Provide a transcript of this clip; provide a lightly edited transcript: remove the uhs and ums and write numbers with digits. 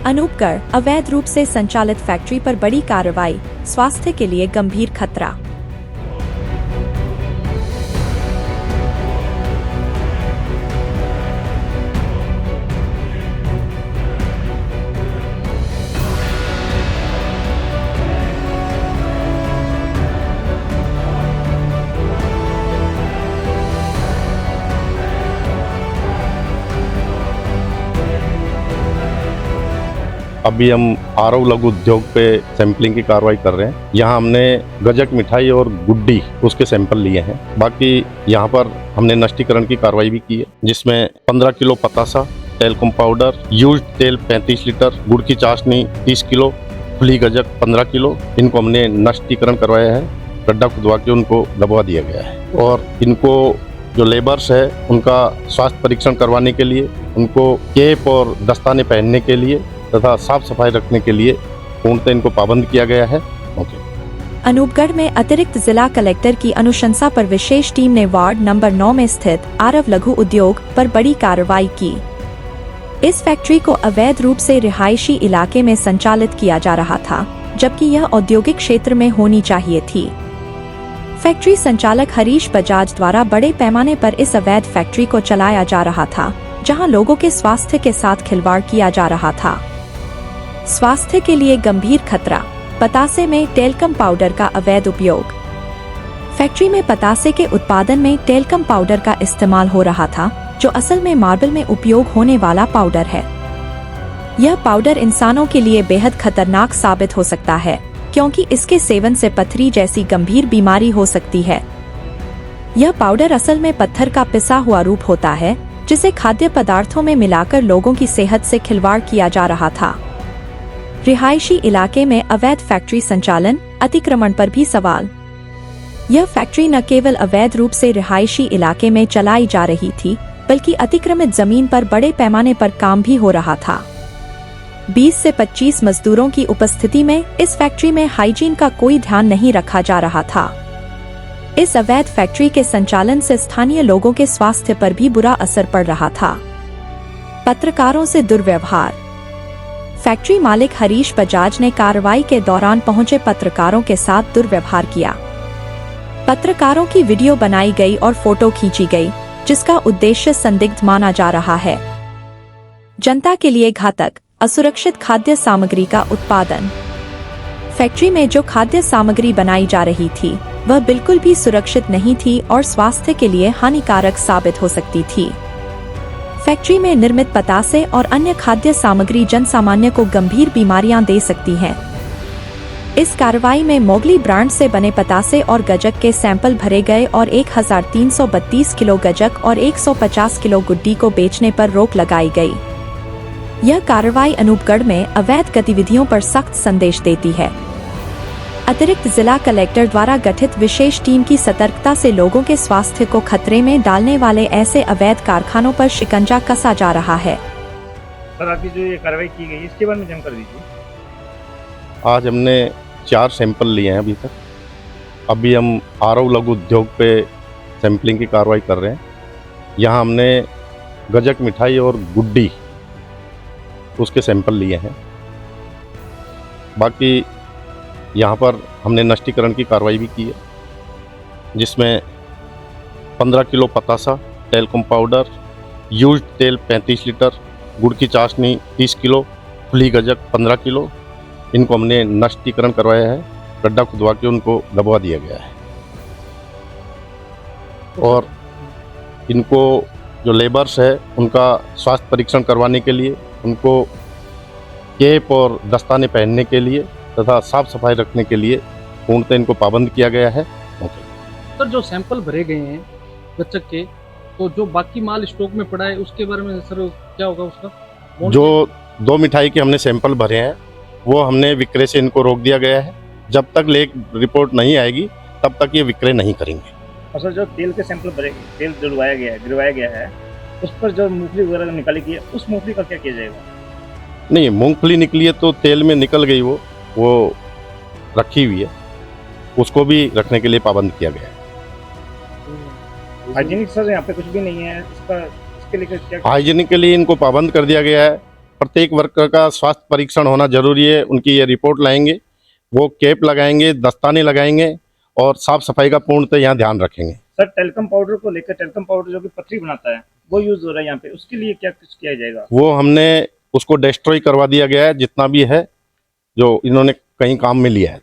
अनूपगढ़ अवैध रूप से संचालित फैक्ट्री पर बड़ी कार्रवाई, स्वास्थ्य के लिए गंभीर खतरा। अभी हम आरव लघु उद्योग पे सैंपलिंग की कार्रवाई कर रहे हैं। यहाँ हमने गजक मिठाई और गुड्डी उसके सैंपल लिए हैं। बाकी यहाँ पर हमने नष्टीकरण की कार्रवाई भी की है, जिसमें 15 किलो पतासा, टेलकम पाउडर, यूज्ड तेल 35 लीटर, गुड़ की चाशनी 30 किलो, खुली गजक 15 किलो, इनको हमने नष्टीकरण करवाया है। गड्ढा खुदवा के उनको दबवा दिया गया है और इनको जो लेबर्स है उनका स्वास्थ्य परीक्षण करवाने के लिए, उनको केप और दस्ताने पहनने के लिए तथा साफ सफाई रखने के लिए पूर्णतः इनको पाबंद किया गया है। अनूपगढ़ में अतिरिक्त जिला कलेक्टर की अनुशंसा पर विशेष टीम ने वार्ड नंबर 9 में स्थित आरव लघु उद्योग पर बड़ी कार्रवाई की। इस फैक्ट्री को अवैध रूप से रिहायशी इलाके में संचालित किया जा रहा था, जबकि यह औद्योगिक क्षेत्र में होनी चाहिए थी। फैक्ट्री संचालक हरीश बजाज द्वारा बड़े पैमाने पर इस अवैध फैक्ट्री को चलाया जा रहा था, जहां लोगों के स्वास्थ्य के साथ खिलवाड़ किया जा रहा था। स्वास्थ्य के लिए गंभीर खतरा, पतासे में टेलकम पाउडर का अवैध उपयोग। फैक्ट्री में पतासे के उत्पादन में टेलकम पाउडर का इस्तेमाल हो रहा था, जो असल में मार्बल में उपयोग होने वाला पाउडर है। यह पाउडर इंसानों के लिए बेहद खतरनाक साबित हो सकता है, क्योंकि इसके सेवन से पथरी जैसी गंभीर बीमारी हो सकती है। यह पाउडर असल में पत्थर का पिसा हुआ रूप होता है, जिसे खाद्य पदार्थों में मिलाकर लोगों की सेहत से खिलवाड़ किया जा रहा था। रिहायशी इलाके में अवैध फैक्ट्री संचालन, अतिक्रमण पर भी सवाल। यह फैक्ट्री न केवल अवैध रूप से रिहायशी इलाके में चलाई जा रही थी, बल्कि अतिक्रमित जमीन पर बड़े पैमाने पर काम भी हो रहा था। 20 से 25 मजदूरों की उपस्थिति में इस फैक्ट्री में हाइजीन का कोई ध्यान नहीं रखा जा रहा था। इस अवैध फैक्ट्री के संचालन से स्थानीय लोगों के स्वास्थ्य पर भी बुरा असर पड़ रहा था। पत्रकारों से दुर्व्यवहार। फैक्ट्री मालिक हरीश बजाज ने कार्रवाई के दौरान पहुंचे पत्रकारों के साथ दुर्व्यवहार किया। पत्रकारों की वीडियो बनाई गई और फोटो खींची गई, जिसका उद्देश्य संदिग्ध माना जा रहा है। जनता के लिए घातक, असुरक्षित खाद्य सामग्री का उत्पादन। फैक्ट्री में जो खाद्य सामग्री बनाई जा रही थी, वह बिल्कुल भी सुरक्षित नहीं थी और स्वास्थ्य के लिए हानिकारक साबित हो सकती थी। फैक्ट्री में निर्मित पतासे और अन्य खाद्य सामग्री जनसामान्य को गंभीर बीमारियां दे सकती हैं। इस कार्रवाई में मोगली ब्रांड से बने पतासे और गजक के सैंपल भरे गए और 1332 किलो गजक और 150 किलो गुड्डी को बेचने पर रोक लगाई गई। यह कार्रवाई अनूपगढ़ में अवैध गतिविधियों पर सख्त संदेश देती है। अतिरिक्त जिला कलेक्टर द्वारा गठित विशेष टीम की सतर्कता से लोगों के स्वास्थ्य को खतरे में डालने वाले ऐसे अवैध कारखानों पर शिकंजा कसा जा रहा है। सर, आपकी जो ये कार्रवाई की गई, इसके बारे में जानकारी दीजिए। आज हमने 4 सैंपल लिए हैं अभी तक। अभी हम आरव लघु उद्योग पे सैंपलिंग की कार्रवाई कर रहे हैं। यहाँ हमने गजक मिठाई और गुड्डी उसके सैंपल लिए हैं। बाकी यहाँ पर हमने नष्टीकरण की कार्रवाई भी की है, जिसमें 15 किलो पतासा, टेलकम पाउडर, यूज्ड तेल 35 लीटर, गुड़ की चाशनी 30 किलो, खुली गजक 15 किलो, इनको हमने नष्टीकरण करवाया है। गड्ढा खुदवा के उनको दबवा दिया गया है और इनको जो लेबर्स है उनका स्वास्थ्य परीक्षण करवाने के लिए, उनको केप और दस्ताने पहनने के लिए तथा साफ सफाई रखने के लिए पूर्णतः इनको पाबंद किया गया है। सर, जो सैंपल भरे गए हैं गच्चक के, तो जो बाकी माल स्टॉक में पड़ा है उसके बारे में सर क्या होगा उसका? जो 2 मिठाई के हमने सैंपल भरे हैं, वो हमने विक्रय से इनको रोक दिया गया है। जब तक लेक रिपोर्ट नहीं आएगी तब तक ये विक्रय नहीं करेंगे। और सर, जो तेल के सैंपल भरे, तेल गिरवाया गया है, उस पर जो मूंगफली वगैरह निकाली गई है, उस मूंगफली का क्या किया जाएगा? नहीं, मूंगफली निकली है तो तेल में निकल गई, वो रखी हुई है, उसको भी रखने के लिए पाबंद किया गया है। हाइजीनिक सर यहाँ पे कुछ भी नहीं है, इसके लिए क्या? हाइजीनिक के लिए इनको पाबंद कर दिया गया है। प्रत्येक वर्कर का स्वास्थ्य परीक्षण होना जरूरी है। उनकी ये रिपोर्ट लाएंगे, वो कैप लगाएंगे, दस्ताने लगाएंगे और साफ सफाई का पूर्णतः यहाँ ध्यान रखेंगे। सर टेल्कम पाउडर को लेकर, टेल्कम पाउडर जो कि पथरी बनाता है वो यूज हो रहा है यहाँ पे, उसके लिए क्या कुछ किया जाएगा? वो हमने उसको डिस्ट्रॉय करवा दिया गया है जितना भी है, जो इन्होंने कहीं काम में लिया है।